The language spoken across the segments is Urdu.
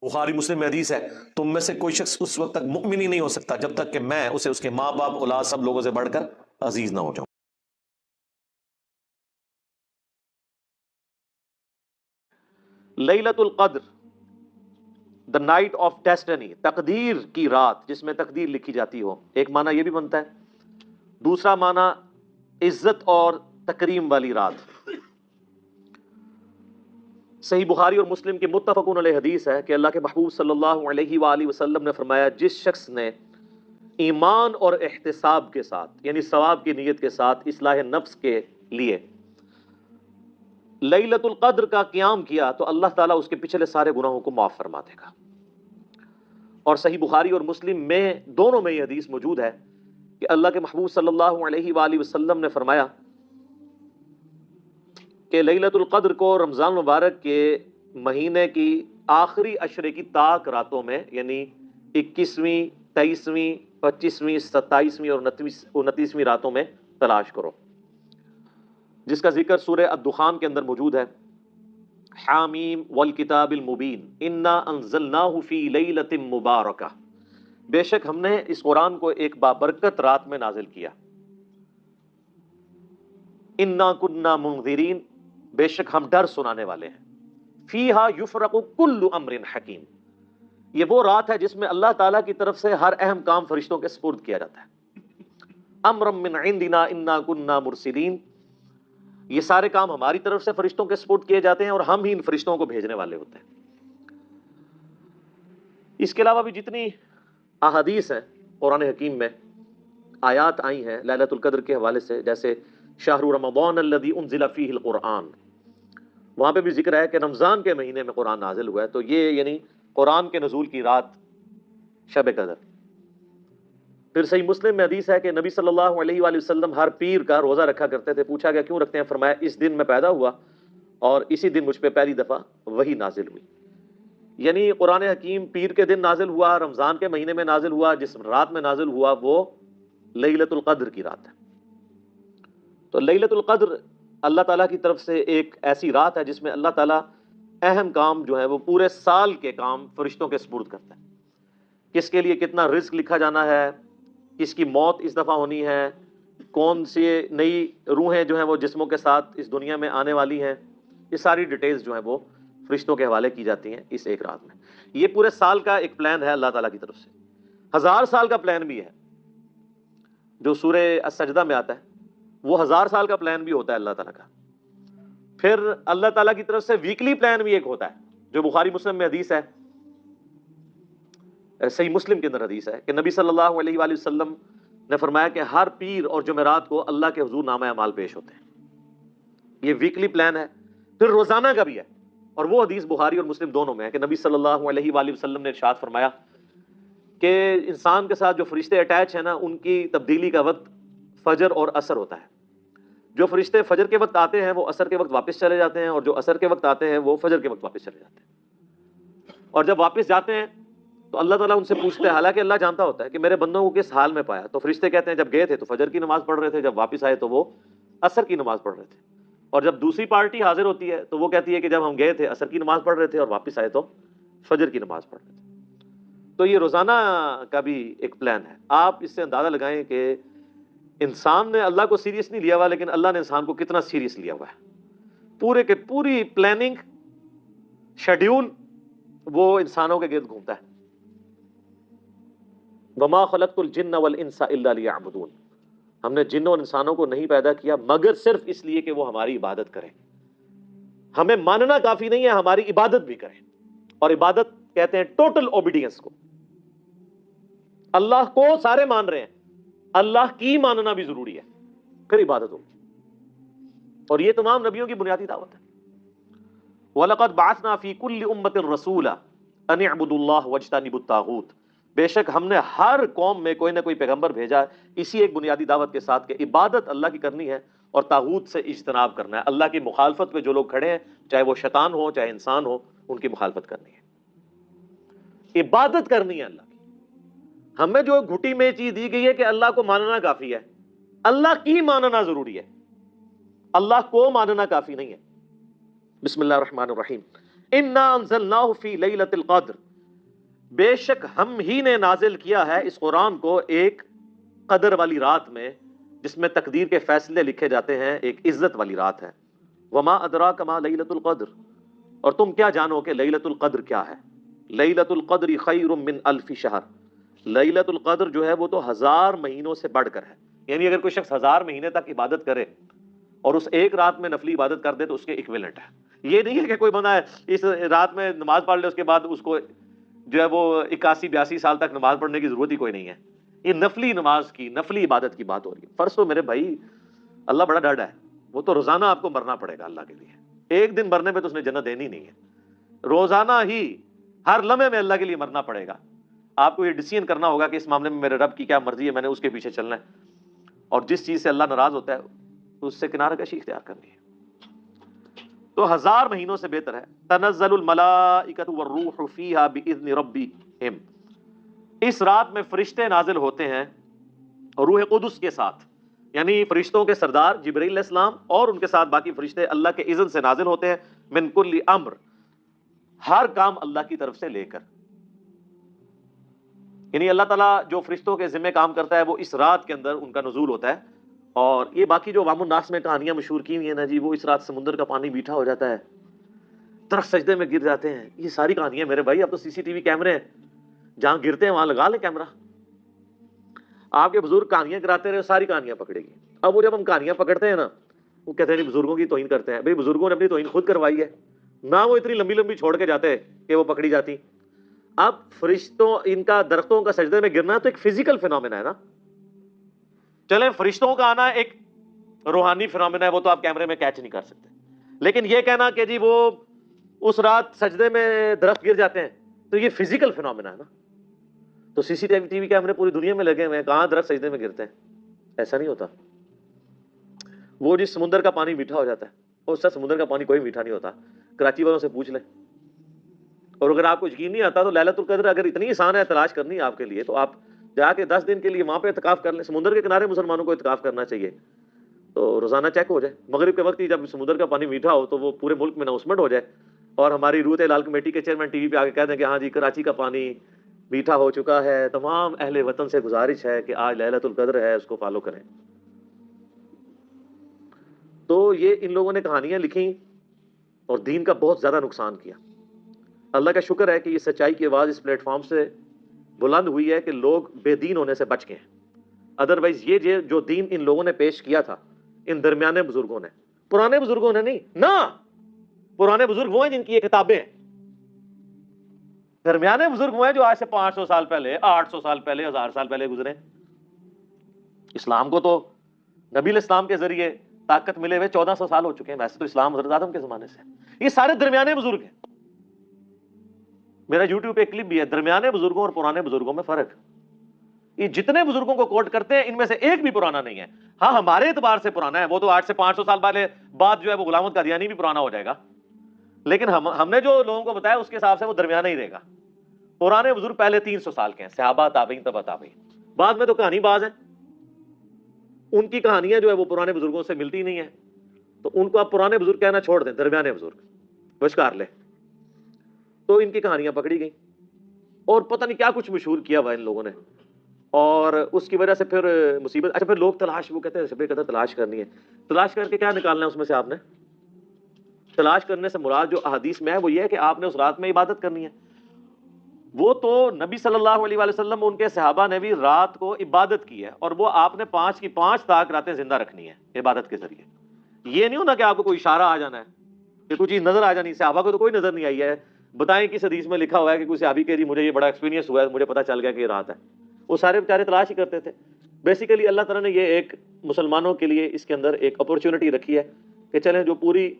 بخاری مسلم میں حدیث ہے، تم میں سے کوئی شخص اس وقت تک مؤمن ہی نہیں ہو سکتا جب تک کہ میں اسے اس کے ماں باپ اولاد سب لوگوں سے بڑھ کر عزیز نہ ہو جاؤں۔ لیلۃ القدر، دا نائٹ آف ڈیسٹنی، تقدیر کی رات جس میں تقدیر لکھی جاتی ہو، ایک معنی یہ بھی بنتا ہے۔ دوسرا معنی عزت اور تکریم والی رات۔ صحیح بخاری اور مسلم کی متفقون علیہ حدیث ہے کہ اللہ کے محبوب صلی اللہ علیہ وآلہ وسلم نے فرمایا، جس شخص نے ایمان اور احتساب کے ساتھ یعنی ثواب کی نیت کے ساتھ اصلاح نفس کے لیے لیلۃ القدر کا قیام کیا تو اللہ تعالیٰ اس کے پچھلے سارے گناہوں کو معاف فرما دے گا۔ اور صحیح بخاری اور مسلم میں دونوں میں یہ حدیث موجود ہے کہ اللہ کے محبوب صلی اللہ علیہ وآلہ وسلم نے فرمایا کہ لیلۃ القدر کو رمضان مبارک کے مہینے کی آخری عشرے کی طاق راتوں میں یعنی 21ویں، 23ویں، 25ویں، 27ویں اور 29ویں راتوں میں تلاش کرو، جس کا ذکر سورہ الدخان کے اندر موجود ہے۔ حامیم والکتاب المبین انا انزلناہ فی لیلۃ مبارکہ، بے شک ہم نے اس قرآن کو ایک بابرکت رات میں نازل کیا۔ انا کننا منذرین، بے شک ہم ڈر سنانے والے ہیں۔ فیہا یفرق کل امر حکیم، یہ وہ رات ہے جس میں اللہ تعالیٰ کی طرف سے ہر اہم کام فرشتوں کے سپرد کیا جاتا ہے۔ امرا من عندنا انا کننا مرسلین، یہ سارے کام ہماری طرف سے فرشتوں کے سپرد کیے جاتے ہیں اور ہم ہی ان فرشتوں کو بھیجنے والے ہوتے ہیں۔ اس کے علاوہ بھی جتنی احادیث ہیں قرآن حکیم میں آیات آئی ہیں لیلۃ القدر کے حوالے سے، جیسے شہر رمضان الذی انزل فیہ القرآن، وہاں پہ بھی ذکر ہے کہ رمضان کے مہینے میں قرآن نازل ہوا ہے، تو یہ یعنی قرآن کے نزول کی رات شب قدر۔ پھر صحیح مسلم میں حدیث ہے کہ نبی صلی اللہ علیہ وآلہ وسلم ہر پیر کا روزہ رکھا کرتے تھے۔ پوچھا گیا کیوں رکھتے ہیں؟ فرمایا اس دن میں پیدا ہوا اور اسی دن مجھ پہ پہلی دفعہ وحی نازل ہوئی۔ یعنی قرآن حکیم پیر کے دن نازل ہوا، رمضان کے مہینے میں نازل ہوا، جس رات میں نازل ہوا وہ لیلۃ القدر کی رات ہے۔ تو لیلۃ القدر اللہ تعالیٰ کی طرف سے ایک ایسی رات ہے جس میں اللہ تعالیٰ اہم کام جو ہے وہ پورے سال کے کام فرشتوں کے سپرد کرتا ہے۔ کس کے لیے کتنا رزق لکھا جانا ہے، کس کی موت اس دفعہ ہونی ہے، کون سی نئی روحیں جو ہیں وہ جسموں کے ساتھ اس دنیا میں آنے والی ہیں، یہ ساری ڈیٹیلز جو ہیں وہ فرشتوں کے حوالے کی جاتی ہیں اس ایک رات میں۔ یہ پورے سال کا ایک پلان ہے اللہ تعالیٰ کی طرف سے۔ 1000 سال کا پلان بھی ہے جو سورہ السجدہ میں آتا ہے، وہ 1000 سال کا پلان بھی ہوتا ہے اللہ تعالیٰ کا۔ پھر اللہ تعالیٰ کی طرف سے ویکلی پلان بھی ایک ہوتا ہے جو بخاری مسلم میں حدیث ہے، صحیح مسلم کے اندر حدیث ہے کہ نبی صلی اللہ علیہ وآلہ وسلم نے فرمایا کہ ہر پیر اور جمعرات کو اللہ کے حضور نامہ اعمال پیش ہوتے ہیں۔ یہ ویکلی پلان ہے۔ پھر روزانہ کا بھی ہے، اور وہ حدیث بخاری اور مسلم دونوں میں ہے کہ نبی صلی اللہ علیہ وآلہ وسلم نے ارشاد فرمایا کہ انسان کے ساتھ جو فرشتے اٹیچ ہیں نا، ان کی تبدیلی کا وقت فجر اور عصر ہوتا ہے۔ جو فرشتے فجر کے وقت آتے ہیں وہ عصر کے وقت واپس چلے جاتے ہیں، اور جو عصر کے وقت آتے ہیں وہ فجر کے وقت واپس چلے جاتے ہیں۔ اور جب واپس جاتے ہیں تو اللہ تعالیٰ ان سے پوچھتے ہیں، حالانکہ اللہ جانتا ہوتا ہے کہ میرے بندوں کو کس حال میں پایا، تو فرشتے کہتے ہیں جب گئے تھے تو فجر کی نماز پڑھ رہے تھے، جب واپس آئے تو وہ عصر کی نماز پڑھ رہے تھے۔ اور جب دوسری پارٹی حاضر ہوتی ہے تو وہ کہتی ہے کہ جب ہم گئے تھے عصر کی نماز پڑھ رہے تھے اور واپس آئے تو فجر کی نماز پڑھ رہے تھے۔ تو یہ روزانہ کا بھی ایک پلان ہے۔ آپ اس سے اندازہ لگائیں کہ انسان نے اللہ کو سیریس نہیں لیا ہوا، لیکن اللہ نے انسان کو کتنا سیریس لیا ہوا ہے۔ پورے کے پوری پلاننگ، شیڈیول وہ انسانوں کے گرد گھومتا ہے۔ وما خلقت الجن والانس الا لیعبدون، ہم نے جنوں اور انسانوں کو نہیں پیدا کیا مگر صرف اس لیے کہ وہ ہماری عبادت کریں۔ ہمیں ماننا کافی نہیں ہے، ہماری عبادت بھی کریں، اور عبادت کہتے ہیں ٹوٹل اوبیڈینس کو۔ اللہ کو سارے مان رہے ہیں، اللہ کی ماننا بھی ضروری ہے، پھر عبادت ہوگی۔ اور یہ تمام نبیوں کی بنیادی دعوت ہے۔ وَلَقَدْ بَعَثْنَا فِي كُلِّ أُمَّةٍ رَسُولًا أَنِ اعْبُدُوا اللَّهَ وَاجْتَنِبُوا الطَّاغُوتَ، بے شک ہم نے ہر قوم میں کوئی نہ کوئی پیغمبر بھیجا اسی ایک بنیادی دعوت کے ساتھ کہ عبادت اللہ کی کرنی ہے اور طاغوت سے اجتناب کرنا ہے۔ اللہ کی مخالفت پہ جو لوگ کھڑے ہیں، چاہے وہ شیطان ہو چاہے انسان ہو، ان کی مخالفت کرنی ہے، عبادت کرنی ہے اللہ کی۔ ہمیں جو گھٹی میں چیز دی گئی ہے کہ اللہ کو ماننا کافی ہے، اللہ کی ماننا ضروری ہے، اللہ کو ماننا کافی نہیں ہے۔ بسم اللہ الرحمن الرحیم۔ انا انزلناہ فی لیلۃ القدر، بے شک ہم ہی نے نازل کیا ہے اس قرآن کو ایک قدر والی رات میں جس میں تقدیر کے فیصلے لکھے جاتے ہیں، ایک عزت والی رات ہے۔ وما ادراک ما لیلۃ القدر، اور تم کیا جانو کہ لیلۃ القدر کیا ہے؟ لیلۃ القدر خیر من الف شہر، لیلۃ القدر جو ہے وہ تو 1000 مہینوں سے بڑھ کر ہے۔ یعنی اگر کوئی شخص 1000 مہینے تک عبادت کرے اور اس ایک رات میں نفلی عبادت کر دے تو اس کے ایکویلنٹ ہے۔ یہ نہیں ہے کہ کوئی بندہ ہے اس رات میں نماز پڑھ لے اس کے بعد اس کو جو ہے وہ 81-82 سال تک نماز پڑھنے کی ضرورت ہی کوئی نہیں ہے۔ یہ نفلی نماز کی، نفلی عبادت کی بات ہو رہی ہے۔ فرض تو میرے بھائی اللہ بڑا ڈاڈا ہے، وہ تو روزانہ آپ کو مرنا پڑے گا اللہ کے لیے، ایک دن مرنے پہ تو اس نے جنت دینی نہیں ہے، روزانہ ہی ہر لمحے میں اللہ کے لیے مرنا پڑے گا۔ آپ کو یہ ڈیسیژن کرنا ہوگا کہ اس معاملے میں میرے رب کی کیا مرضی ہے، میں نے اس کے پیچھے چلنا ہے، اور جس چیز سے اللہ ناراض ہوتا ہے اس سے کنارہ کشی اختیار کرنی ہے۔ تو 1000 مہینوں سے بہتر ہے۔ تنزل الملائکۃ والروح فیہا باذن ربہم، اس رات میں فرشتے نازل ہوتے ہیں روح قدس کے ساتھ، یعنی فرشتوں کے سردار جبرائیل علیہ السلام اور ان کے ساتھ باقی فرشتے اللہ کے اذن سے نازل ہوتے ہیں، من کل امر، ہر کام اللہ کی طرف سے لے کر۔ یعنی اللہ تعالیٰ جو فرشتوں کے ذمہ کام کرتا ہے وہ اس رات کے اندر ان کا نزول ہوتا ہے۔ اور یہ باقی جو عوام الناس میں کہانیاں مشہور کی ہوئی ہیں نا جی، وہ اس رات سمندر کا پانی میٹھا ہو جاتا ہے، درخت سجدے میں گر جاتے ہیں، یہ ساری کہانیاں میرے بھائی، اب تو سی سی ٹی وی کیمرے ہیں، جہاں گرتے ہیں وہاں لگا لیں کیمرہ، آپ کے بزرگ کہانیاں کراتے رہے ساری کہانیاں پکڑے گی۔ اب وہ جب ہم کہانیاں پکڑتے ہیں نا وہ کہتے ہیں بزرگوں کی توہین کرتے ہیں، بھئی بزرگوں نے اپنی توہین خود کروائی ہے، نہ وہ اتنی لمبی لمبی چھوڑ کے جاتے کہ وہ پکڑی جاتی۔ اب فرشتوں ان کا درختوں کا سجدے میں گرنا تو ایک فزیکل فینومینا ہے نا، چلیں فرشتوں کا آنا ایک روحانی فینومینا ہے، وہ تو آپ کیمرے میں کیچ نہیں کر سکتے، لیکن یہ کہنا کہ جی وہ اس رات سجدے میں درخت گر جاتے ہیں تو یہ فزیکل فینومینا ہے نا۔ تو سی سی ٹی وی کیمرے پوری دنیا میں لگے ہوئے ہیں، کہاں درخت سجدے میں گرتے ہیں؟ ایسا نہیں ہوتا۔ وہ جس سمندر کا پانی میٹھا ہو جاتا ہے، اس سے سمندر کا پانی کوئی میٹھا نہیں ہوتا، کراچی والوں سے پوچھ لیں۔ اور اگر آپ کو یقین نہیں آتا تو لیلۃ القدر اگر اتنی آسان ہے تلاش کرنی ہے آپ کے لیے تو آپ جا کے 10 دن کے لیے وہاں پہ اعتکاف کر لیں۔ سمندر کے کنارے مسلمانوں کو اعتکاف کرنا چاہیے، تو روزانہ چیک ہو جائے، مغرب کے وقت ہی جب سمندر کا پانی میٹھا ہو تو وہ پورے ملک میں اناؤنسمنٹ ہو جائے، اور ہماری روت لال کمیٹی کے چیئرمین ٹی وی پہ آ کے کہہ دیں کہ ہاں جی کراچی کا پانی میٹھا ہو چکا ہے، تمام اہل وطن سے گزارش ہے کہ آج لیلۃ القدر ہے، اس کو فالو کریں۔ تو یہ ان لوگوں نے کہانیاں لکھی اور دین کا بہت زیادہ نقصان کیا۔ اللہ کا شکر ہے کہ یہ سچائی کی آواز اس پلیٹ فارم سے بلند ہوئی ہے کہ لوگ بے دین ہونے سے بچ گئے ہیں، ادروائز یہ جو دین ان لوگوں نے پیش کیا تھا ان درمیانے بزرگوں نے، پرانے بزرگوں نے نہیں نا، پرانے بزرگ وہ ہیں جن کی یہ کتابیں ہیں، درمیانے بزرگ وہ ہیں جو آج سے 500 سال پہلے، 800 سال پہلے، 1000 سال پہلے گزرے۔ اسلام کو تو نبی علیہ السلام کے ذریعے طاقت ملے ہوئے 1400 سال ہو چکے ہیں، ویسے تو اسلام حضرت آدم کے زمانے سے، یہ سارے درمیانے بزرگ ہیں۔ میرا یوٹیوب پہ کلپ بھی ہے، درمیانے بزرگوں اور پرانے بزرگوں میں فرق۔ یہ جتنے بزرگوں کو کوٹ کرتے ہیں ان میں سے ایک بھی پرانا نہیں ہے، ہاں ہمارے اعتبار سے پرانا ہے، وہ تو آج سے 500 سال بعد جو ہے وہ غلام احمد قادیانی بھی پرانا ہو جائے گا، لیکن ہم نے جو لوگوں کو بتایا اس کے حساب سے وہ درمیانہ ہی رہے گا۔ پرانے بزرگ پہلے 300 سال کے ہیں، صحابہ تابعین تبع تابعین، بعد میں تو کہانی باز ہیں، ان کی کہانیاں جو ہے وہ پرانے بزرگوں سے ملتی نہیں ہیں، تو ان کو آپ پرانے بزرگ کہنا چھوڑ دیں، درمیانے بزرگ وشکار لے۔ تو ان کی کہانیاں پکڑی گئی اور پتہ نہیں کیا کچھ مشہور کیا ہوا ان لوگوں نے، اور اس کی وجہ سے پھر مصیبت۔ اچھا پھر لوگ تلاش، وہ کہتے ہیں شب قدر تلاش کرنی ہے، تلاش کر کے کیا نکالنا ہے اس میں سے؟ آپ نے تلاش کرنے سے مراد جو احادیث میں ہے وہ یہ ہے کہ آپ نے اس رات میں عبادت کرنی ہے۔ وہ تو نبی صلی اللہ علیہ وآلہ وسلم ان کے صحابہ نے بھی رات کو عبادت کی ہے، اور وہ آپ نے 5 کی 5 تاک راتیں زندہ رکھنی ہے عبادت کے ذریعے۔ یہ نہیں ہونا کہ آپ کو کوئی اشارہ آ جانا ہے کہ کوئی چیز نظر آ جانی، صحابہ کو تو کوئی نظر نہیں آئی ہے، بتائیں کس حدیث میں لکھا ہوا ہے کہ کوئی صحابی کہ جی مجھے یہ بڑا ایکسپیرینس ہوا ہے، مجھے پتا چل گیا کہ یہ رات ہے؟ وہ سارے بیچارے تلاش ہی کرتے تھے۔ بیسیکلی اللہ تعالیٰ نے یہ ایک مسلمانوں کے لیے اس کے اندر ایک اپرچونٹی رکھی ہے کہ چلیں جو پوری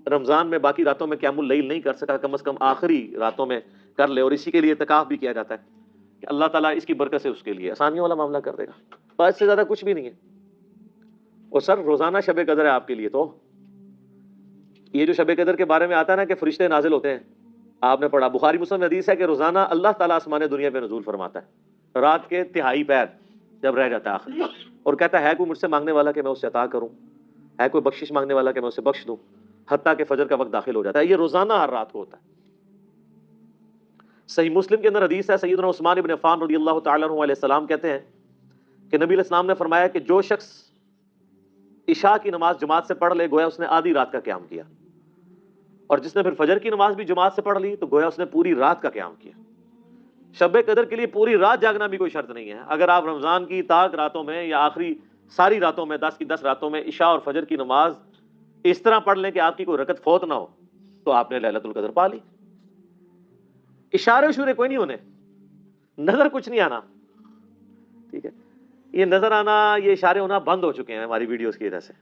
رمضان میں باقی راتوں میں قیام اللیل نہیں کر سکا کم از کم آخری راتوں میں کر لے، اور اسی کے لیے اعتکاف بھی کیا جاتا ہے کہ اللہ تعالیٰ اس کی برکت سے اس کے لیے آسانیوں والا معاملہ کر دے گا، بس اس سے زیادہ کچھ بھی نہیں ہے۔ اور سر روزانہ شب قدر ہے آپ کے لیے، تو یہ جو شب قدر کے بارے میں آتا ہے نا کہ فرشتے نازل ہوتے ہیں، آپ نے پڑھا بخاری مسلم حدیث ہے کہ روزانہ اللہ تعالیٰ آسمان دنیا پہ نزول فرماتا ہے رات کے تہائی پیر جب رہ جاتا ہے آخر، اور کہتا ہے کوئی مجھ سے مانگنے والا کہ میں اسے عطا کروں، ہے کوئی بخشش مانگنے والا کہ میں اسے بخش دوں، حتیٰ کہ فجر کا وقت داخل ہو جاتا ہے۔ یہ روزانہ ہر رات کو ہوتا ہے۔ صحیح مسلم کے اندر حدیث ہے، سیدنا عثمان ابن عفان رضی اللہ تعالیٰ عنہ علیہ السلام کہتے ہیں کہ نبی علیہ السلام نے فرمایا کہ جو شخص عشاء کی نماز جماعت سے پڑھ لے گویا اس نے آدھی رات کا قیام کیا، اور جس نے پھر فجر کی نماز بھی جماعت سے پڑھ لی تو گویا اس نے پوری رات کا قیام کیا۔ شب قدر کے لیے پوری رات جاگنا بھی کوئی شرط نہیں ہے۔ اگر آپ رمضان کی تاک راتوں میں یا آخری ساری راتوں میں 10 کی 10 راتوں میں عشاء اور فجر کی نماز اس طرح پڑھ لیں کہ آپ کی کوئی رکعت فوت نہ ہو تو آپ نے لیلۃ القدر پا لی۔ اشارے اشورے کوئی نہیں ہونے، نظر کچھ نہیں آنا، ٹھیک ہے؟ یہ نظر آنا، یہ اشارے ہونا بند ہو چکے ہیں ہماری ویڈیوز کی وجہ سے۔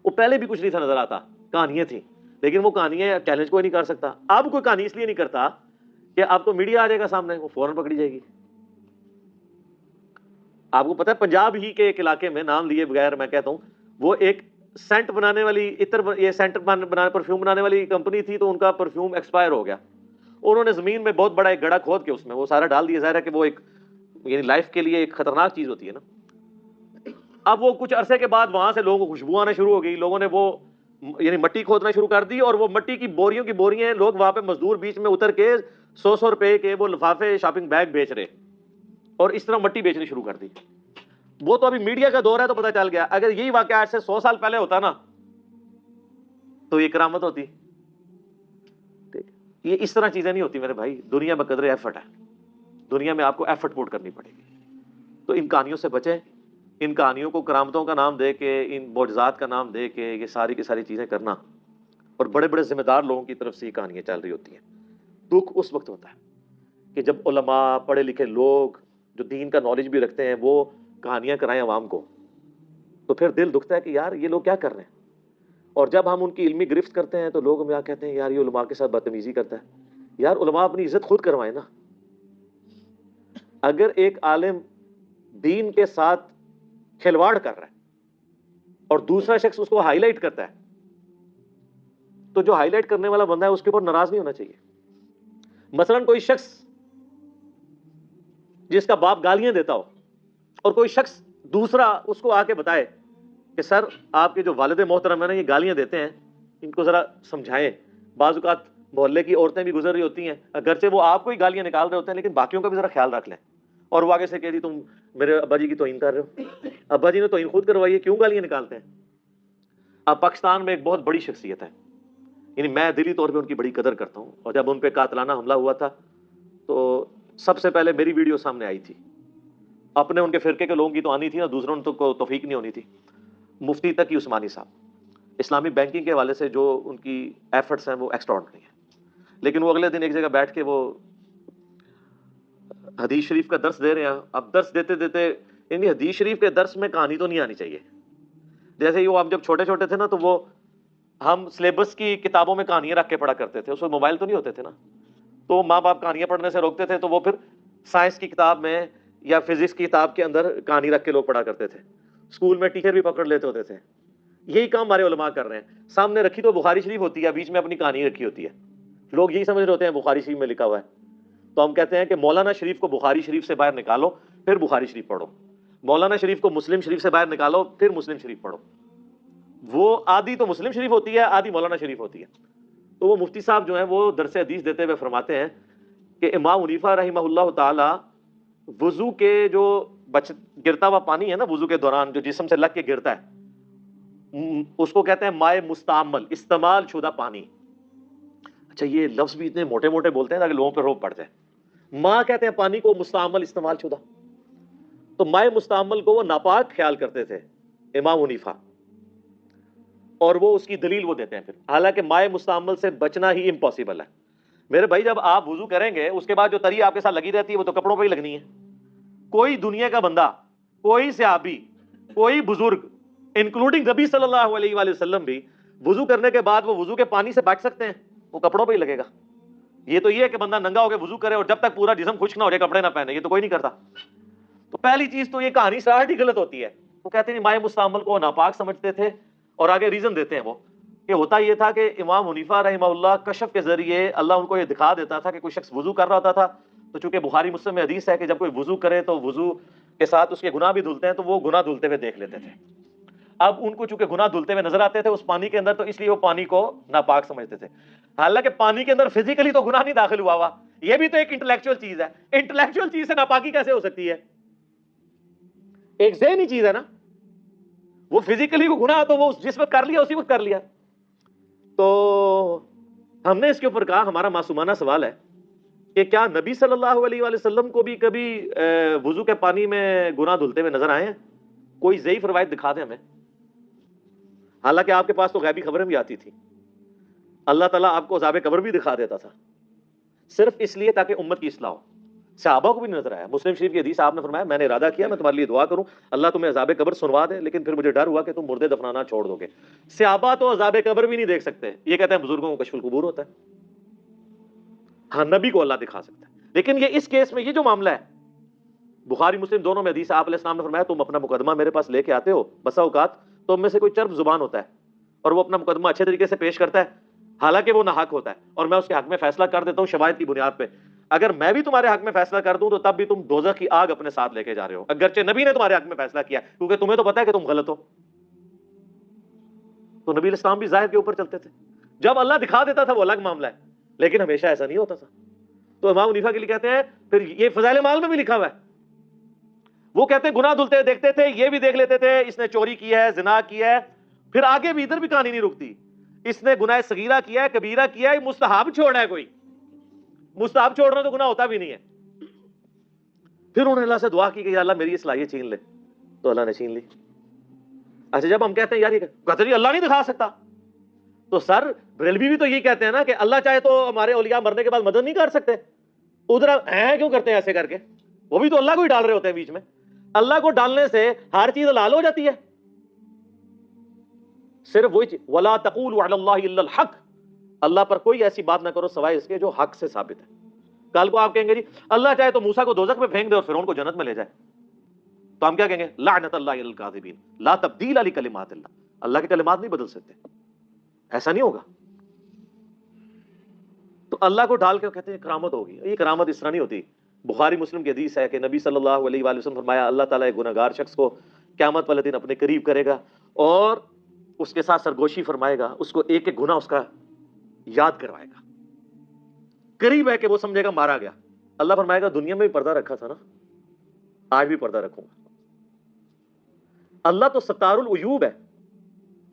وہ پہلے بھی کچھ نہیں تھا نظر آتا، کہانیاں تھیں، لیکن وہ کہانیاں چیلنج کوئی نہیں کر سکتا۔ اب کوئی کہانی اس لیے نہیں کرتا کہ اب تو میڈیا آ جائے گا سامنے، وہ فوراً پکڑی جائے گی۔ آپ کو پتہ ہے پنجاب ہی کے ایک علاقے میں، نام لیے بغیر میں کہتا ہوں، وہ ایک سینٹ بنانے والی یہ سینٹ بنانے پرفیوم بنانے والی کمپنی تھی، تو ان کا پرفیوم ایکسپائر ہو گیا۔ انہوں نے زمین میں بہت بڑا ایک گڑھا کھود کے اس میں وہ سارا ڈال دیا۔ ظاہر ہے کہ وہ ایک یعنی لائف کے لیے ایک خطرناک چیز ہوتی ہے نا۔ اب وہ کچھ عرصے کے بعد وہاں سے لوگوں کو خوشبو آنا شروع ہو گئی، لوگوں نے وہ یعنی مٹی کھودنا شروع کر دی، اور وہ مٹی کی بوریوں کی بوریاں لوگ وہاں پہ مزدور بیچ میں اتر کے 100 روپے کے وہ لفافے شاپنگ بیگ بیچ رہے، اور اس طرح مٹی بیچنی شروع کر دی۔ وہ تو ابھی میڈیا کا دور ہے تو پتہ چل گیا، اگر یہی واقعہ آج سے 100 سال پہلے ہوتا نا تو یہ کرامت ہوتی۔ یہ اس طرح چیزیں نہیں ہوتی میرے بھائی، دنیا میں قدر ایفرٹ ہے، دنیا میں آپ کو ایفرٹ پوٹ کرنی پڑے گی۔ تو ان کہانیوں سے بچیں، ان کہانیوں کو کرامتوں کا نام دے کے، ان معجزات کا نام دے کے یہ ساری کی ساری چیزیں کرنا، اور بڑے بڑے ذمہ دار لوگوں کی طرف سے یہ کہانیاں چل رہی ہوتی ہیں۔ دکھ اس وقت ہوتا ہے کہ جب علماء، پڑھے لکھے لوگ جو دین کا نالج بھی رکھتے ہیں وہ کہانیاں کرائیں عوام کو، تو پھر دل دکھتا ہے کہ یار یہ لوگ کیا کر رہے ہیں۔ اور جب ہم ان کی علمی گرفت کرتے ہیں تو لوگ ہمیں کہتے ہیں یار یہ علماء کے ساتھ بدتمیزی کرتا ہے۔ یار علماء اپنی عزت خود کروائیں نا۔ اگر ایک عالم دین کے ساتھ کھلواڑ کر رہا ہے اور دوسرا شخص اس کو ہائی لائٹ کرتا ہے، تو جو ہائی لائٹ کرنے والا بندہ ہے اس کے اوپر ناراض نہیں ہونا چاہیے۔ مثلا کوئی شخص جس کا باپ گالیاں دیتا ہو اور کوئی شخص دوسرا اس کو آ کے بتائے کہ سر آپ کے جو والد محترم ہیں نا یہ گالیاں دیتے ہیں، ان کو ذرا سمجھائیں۔ بعض اوقات محلے کی عورتیں بھی گزر رہی ہوتی ہیں، اگرچہ وہ آپ کو ہی گالیاں نکال رہے ہوتے ہیں لیکن باقیوں کا بھی ذرا خیال رکھ لیں، اور وہ آگے سے کہہ دی تم میرے ابا جی کی توہین کر رہے ہو، ابا جی نے توہین خود کروائی ہے، کیوں گالیاں نکالتے ہیں؟ اب پاکستان میں ایک بہت بڑی شخصیت ہے، یعنی میں دلی طور پہ ان کی بڑی قدر کرتا ہوں، اور جب ان پہ قاتلانہ حملہ ہوا تھا تو سب سے پہلے میری ویڈیو سامنے آئی تھی۔ اپنے ان کے فرقے کے لوگوں کی تو آنی تھی نا، دوسروں نے تو توفیق نہیں ہونی تھی۔ مفتی تقی عثمانی صاحب اسلامی بینکنگ کے حوالے سے جو ان کی ایفرٹس ہیں وہ ایکسٹراڈنری ہیں، لیکن وہ اگلے دن ایک جگہ بیٹھ کے وہ حدیث شریف کا درس دے رہے ہیں۔ اب درس دیتے دیتے یعنی حدیث شریف کے درس میں کہانی تو نہیں آنی چاہیے۔ جیسے ہی وہ ہم جب چھوٹے چھوٹے تھے نا تو وہ ہم سلیبس کی کتابوں میں کہانیاں رکھ کے پڑھا کرتے تھے، اس میں موبائل تو نہیں ہوتے تھے نا، تو ماں باپ کہانیاں پڑھنے سے روکتے تھے، تو وہ پھر سائنس کی کتاب میں یا فزکس کی کتاب کے اندر کہانی رکھ کے لوگ پڑھا کرتے تھے۔ اسکول میں ٹیچر بھی پکڑ لیتے ہوتے تھے۔ یہی کام ہمارے علماء کر رہے ہیں، سامنے رکھی تو بخاری شریف ہوتی ہے، بیچ میں اپنی کہانی رکھی ہوتی ہے، لوگ یہی سمجھ رہے ہوتے ہیں بخاری شریف میں لکھا ہوا ہے۔ تو ہم کہتے ہیں کہ مولانا شریف کو بخاری شریف سے باہر نکالو پھر بخاری شریف پڑھو، مولانا شریف کو مسلم شریف سے باہر نکالو پھر مسلم شریف پڑھو۔ وہ آدھی تو مسلم شریف ہوتی ہے، آدھی مولانا شریف ہوتی ہے۔ تو وہ مفتی صاحب جو ہیں وہ درس حدیث دیتے ہوئے فرماتے ہیں کہ امام حنیفہ رحمہ اللہ تعالی وضو کے جو گرتا ہوا پانی ہے نا وضو کے دوران جو جسم سے لگ کے گرتا ہے، اس کو کہتے ہیں مائع مستعمل، استعمال شدہ پانی۔ اچھا یہ لفظ بھی اتنے موٹے موٹے بولتے ہیں تاکہ لوگوں پہ روب پڑ جائے۔ ماں کہتے ہیں پانی کو، مستعمل استعمال شدہ، تو مائع مستعمل کو وہ ناپاک خیال کرتے تھے امام حنیفہ، اور وہ اس کی دلیل وہ دیتے ہیں پھر، حالانکہ مائع مستعمل سے بچنا ہی امپاسبل ہے۔ میرے بھائی جب آپ وضو کریں گے اس کے بعد جو تری آپ کے ساتھ لگی رہتی ہے وہ تو کپڑوں پہ ہی لگنی ہے۔ کوئی دنیا کا بندہ، کوئی صحابی، کوئی بزرگ انکلوڈنگ نبی صلی اللہ علیہ وآلہ وسلم بھی وضو کرنے کے بعد وہ وضو کے پانی سے بچ سکتے ہیں؟ وہ کپڑوں پہ ہی لگے گا۔ یہ تو یہ ہے کہ بندہ ننگا ہو کے وضو کرے اور جب تک پورا جسم خشک نہ ہو جائے کپڑے نہ پہنے، یہ تو کوئی نہیں کرتا۔ تو پہلی چیز تو یہ کہانی سٹارٹ ہی غلط ہوتی ہے۔ وہ کہتے ہیں مائع مستعمل کو ناپاک سمجھتے تھے، اور آگے ریزن دیتے ہیں وہ کہ ہوتا یہ تھا کہ امام حنیفہ رحمہ اللہ کشف کے ذریعے اللہ ان کو یہ دکھا دیتا تھا کہ کوئی شخص وضو کر رہا ہوتا تھا، تو چونکہ بخاری مسلم میں حدیث ہے کہ جب کوئی وضو کرے تو وضو کے ساتھ اس کے گناہ بھی دھلتے ہیں، تو وہ گناہ دھلتے ہوئے دیکھ لیتے تھے۔ اب ان کو چونکہ گناہ دھلتے ہوئے نظر آتے تھے اس پانی کے اندر، تو اس لیے وہ پانی کو ناپاک سمجھتے تھے، حالانکہ پانی کے اندر فزیکلی تو گناہ نہیں داخل ہوا ہوا، یہ بھی تو ایک انٹلیکچوئل چیز ہے. انٹلیکچوئل چیز سے ناپاکی کیسے ہو سکتی ہے؟ ایک ذہنی چیز ہے نا. وہ فزیکلی وہ گناہ تو وہ جس وقت کر لیا اسی وقت کر لیا. تو ہم نے اس کے اوپر کہا ہمارا معصومانہ سوال ہے کہ کیا نبی صلی اللہ علیہ وآلہ وسلم کو بھی کبھی وضو کے پانی میں گناہ دھلتے ہوئے نظر آئے ہیں؟ کوئی ضعیف روایت دکھا دیں ہمیں. حالانکہ آپ کے پاس تو غیبی خبریں بھی آتی تھی. اللہ تعالیٰ آپ کو عذاب قبر بھی دکھا دیتا تھا صرف اس لیے تاکہ امت کی اصلاح ہو. صحابہ کو بھی نہیں نظر آیا. مسلم شریف کی حدیث آپ نے فرمایا میں نے ارادہ کیا میں تمہارے لیے دعا کروں اللہ تمہیں عذاب قبر سنوا دے لیکن پھر مجھے ڈر ہوا کہ تم مردے دفنانا چھوڑ دو گے. صحابہ تو عذاب قبر بھی نہیں دیکھ سکتے. یہ کہتے ہیں بزرگوں کو کشف القبور ہوتا ہے. ہاں نبی کو اللہ دکھا سکتا ہے. لیکن یہ اس کیس میں یہ جو معاملہ ہے بخاری مسلم دونوں میں حدیث آپ علیہ السلام نے فرمایا تم اپنا مقدمہ میرے پاس لے کے آتے ہو بسا اوقات تو ان میں سے کوئی چرب زبان ہوتا ہے اور وہ اپنا مقدمہ اچھے طریقے سے پیش کرتا ہے حالانکہ وہ ناحق ہوتا ہے اور میں اس کے حق میں فیصلہ کر دیتا ہوں شواہد کی بنیاد پہ. اگر میں بھی تمہارے حق میں فیصلہ کر دوں تو تب بھی تم دوزخ کی آگ اپنے ساتھ لے کے جا رہے ہو اگرچہ نبی نے تمہارے حق میں فیصلہ کیا کیونکہ تمہیں تو پتا ہے کہ تم غلط ہو. تو نبی علیہ السلام بھی ظاہر کے اوپر چلتے تھے. جب اللہ دکھا دیتا تھا وہ الگ معاملہ ہے لیکن ہمیشہ ایسا نہیں ہوتا تھا. تو امام حنیفہ کے لیے کہتے ہیں پھر یہ فضائل مال میں بھی لکھا ہوا ہے. وہ کہتے ہیں گناہ دھلتے دیکھتے تھے یہ بھی دیکھ لیتے تھے اس نے چوری کی ہے زنا کیا ہے پھر آگے بھی ادھر بھی کہانی نہیں رکتی. اس نے گناہ صغیرہ کیا ہے کبیرہ کیا ہے مستحب چھوڑنا ہے. کوئی مستحب چھوڑنا تو گناہ ہوتا بھی نہیں ہے. پھر انہوں نے اللہ سے دعا کی کہ یا اللہ میری اصلاح چھین لے تو اللہ نے چھین لی. اچھا جب ہم کہتے ہیں یار یہ کہتے ہیں اللہ نہیں دکھا سکتا تو سر بریلوی بھی تو یہی کہتے ہیں نا کہ اللہ چاہے تو ہمارے اولیاء مرنے کے بعد مدد نہیں کر سکتے. ادھر ہیں کیوں کرتے ہیں ایسے کر کے؟ وہ بھی تو اللہ کو ہی ڈال رہے ہوتے ہیں بیچ میں. اللہ کو ڈالنے سے ہر چیز حلال ہو جاتی ہے. صرف وہی چیز ولا تقولوا علی اللہ الا الحق اللہ پر کوئی ایسی بات نہ کرو سوائے اس کے جو حق سے ثابت ہے. کل کو آپ کہیں گے جی اللہ چاہے تو موسیٰ کو دوزخ میں پھینک دے اور فرعون کو جنت میں لے جائے تو ہم کیا کہیں گے لعنت اللہ علی الکاذبین لا تبدیل علی کلمات اللہ. اللہ کے کلمات نہیں بدل سکتے. ایسا نہیں ہوگا. تو اللہ کو ڈال کے کہتے ہیں کرامت ہوگی. یہ کرامت اس طرح نہیں ہوتی. بخاری مسلم کی حدیث ہے کہ نبی صلی اللہ علیہ وآلہ وسلم فرمایا اللہ تعالیٰ ایک گنہگار شخص کو قیامت والے دن اپنے قریب کرے گا اور اس کے ساتھ سرگوشی فرمائے گا اس کو ایک ایک گناہ اس کا یاد کروائے گا. قریب ہے کہ وہ سمجھے گا مارا گیا. اللہ فرمائے گا دنیا میں بھی پردہ رکھا تھا نا آج بھی پردہ رکھوں گا. اللہ تو ستار العیوب ہے.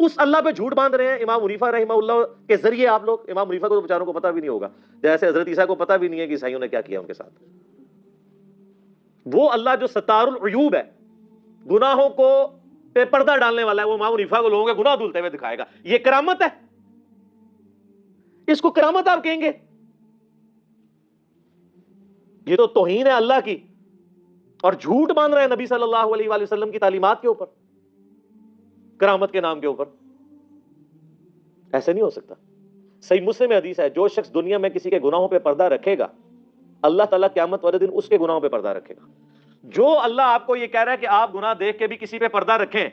اس اللہ پہ جھوٹ باندھ رہے ہیں امام حنیفہ رحمہ اللہ کے ذریعے. آپ لوگ امام حنیفہ کو تو بیچاروں کو پتہ بھی نہیں ہوگا جیسے حضرت عیسیٰ کو پتہ بھی نہیں ہے کہ عیسائیوں نے کیا کیا ان کے ساتھ. وہ اللہ جو ستار العیوب ہے گناہوں کو پہ پردہ ڈالنے والا ہے وہ امام حنیفہ کو لوگوں کے گناہ دھلتے ہوئے دکھائے گا. یہ کرامت ہے. اس کو کرامت آپ کہیں گے؟ یہ تو توہین ہے اللہ کی اور جھوٹ باندھ رہے ہیں نبی صلی اللہ علیہ وآلہ وسلم کی تعلیمات کے اوپر کرامت کے نام کے اوپر. ایسے نہیں ہو سکتا. صحیح مسلم میں حدیث ہے جو شخص دنیا میں کسی کے گناہوں پہ پردہ رکھے گا اللہ تعالیٰ قیامت والے دن اس کے گناہوں پہ پردہ رکھے گا. جو اللہ آپ کو یہ کہہ رہا ہے کہ آپ گناہ دیکھ کے بھی کسی پہ پردہ رکھیں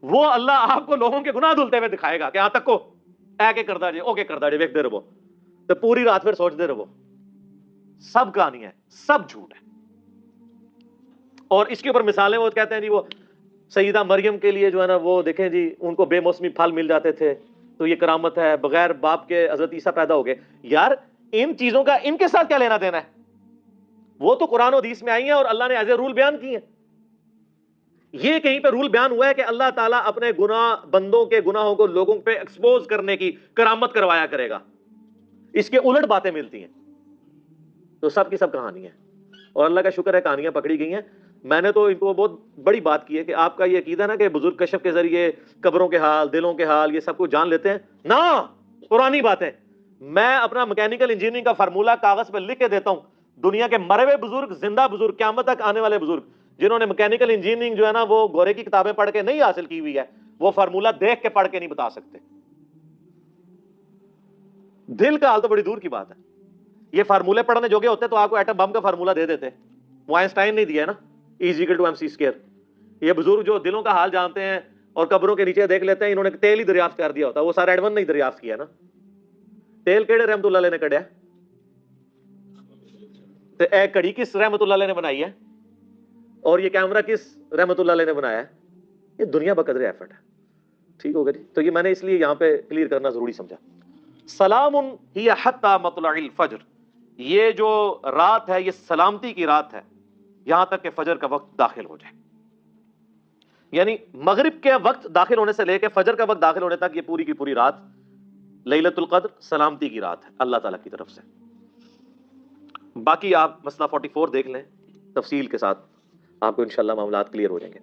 وہ اللہ آپ کو لوگوں کے گناہ دھلتے ہوئے دکھائے گا کہ ہاں تک کو اے کے کردہ جے او کے کردہ جے ویک دے رہو تو پوری رات پھر سوچ دے رہو. سب کہانی ہے سب جھوٹ ہے. اور اس کے اوپر مثالیں وہ کہتے ہیں جی وہ سیدہ مریم کے لیے جو ہے نا وہ دیکھیں جی ان کو بے موسمی پھل مل جاتے تھے تو یہ کرامت ہے بغیر باپ کے حضرت عیسیٰ پیدا ہو گئے. یار ان چیزوں کا ان کے ساتھ کیا لینا دینا ہے؟ وہ تو قرآن و حدیث میں آئی ہیں اور اللہ نے ایز اے رول بیان کی ہیں. یہ کہیں پہ رول بیان ہوا ہے کہ اللہ تعالیٰ اپنے گناہ بندوں کے گناہوں کو لوگوں پہ ایکسپوز کرنے کی کرامت کروایا کرے گا. اس کے الٹ باتیں ملتی ہیں. تو سب کی سب کہانی ہے اور اللہ کا شکر ہے کہانیاں پکڑی گئی ہیں. میں نے تو ان کو بہت بڑی بات کی ہے کہ آپ کا یہ عقیدہ نا کہ بزرگ کشف کے ذریعے قبروں کے حال دلوں کے حال یہ سب کو جان لیتے ہیں نا پرانی باتیں. میں اپنا میکینیکل انجینئرنگ کا فارمولہ کاغذ پہ لکھ کے دیتا ہوں. دنیا کے مرے ہوئے بزرگ زندہ بزرگ قیامت تک آنے والے بزرگ جنہوں نے میکینیکل انجینئرنگ جو ہے نا وہ گورے کی کتابیں پڑھ کے نہیں حاصل کی ہوئی ہے وہ فارمولہ دیکھ کے پڑھ کے نہیں بتا سکتے. دل کا حال تو بڑی دور کی بات ہے. یہ فارمولے پڑھنے جوگے ہوتے تو آپ کو ایٹم بم کا فارمولہ دے دیتے. وہ آئنسٹائن نہیں دیا نا E=mc². یہ بزرگ جو دلوں کا حال جانتے ہیں اور قبروں کے نیچے دیکھ لیتے ہیں انہوں نے تیل ہی دریافت کر دیا ہوتا. وہ سارا ایڈون نہیں دریافت کیا نا. تیل کیڑے رحمت اللہ علیہ نے کڑیا تو اے کڑی کس رحمت اللہ علیہ نے بنائی ہے اور یہ کیمرہ کس رحمت اللہ علیہ نے بنایا ہے. یہ دنیا بقدر ایفرٹ ہے. ٹھیک ہوگا جی. تو یہ میں نے اس لیے یہاں پہ کلیئر کرنا ضروری سمجھا. سلام ہی حتی مطلع الفجر یہ جو رات ہے یہ سلامتی کی رات ہے یہاں تک کہ فجر کا وقت داخل ہو جائے. یعنی مغرب کے وقت داخل ہونے سے لے کے فجر کا وقت داخل ہونے تک یہ پوری کی پوری رات لیلۃ القدر سلامتی کی رات ہے اللہ تعالیٰ کی طرف سے. باقی آپ مسئلہ 44 دیکھ لیں تفصیل کے ساتھ، آپ کو انشاءاللہ معاملات کلیئر ہو جائیں گے.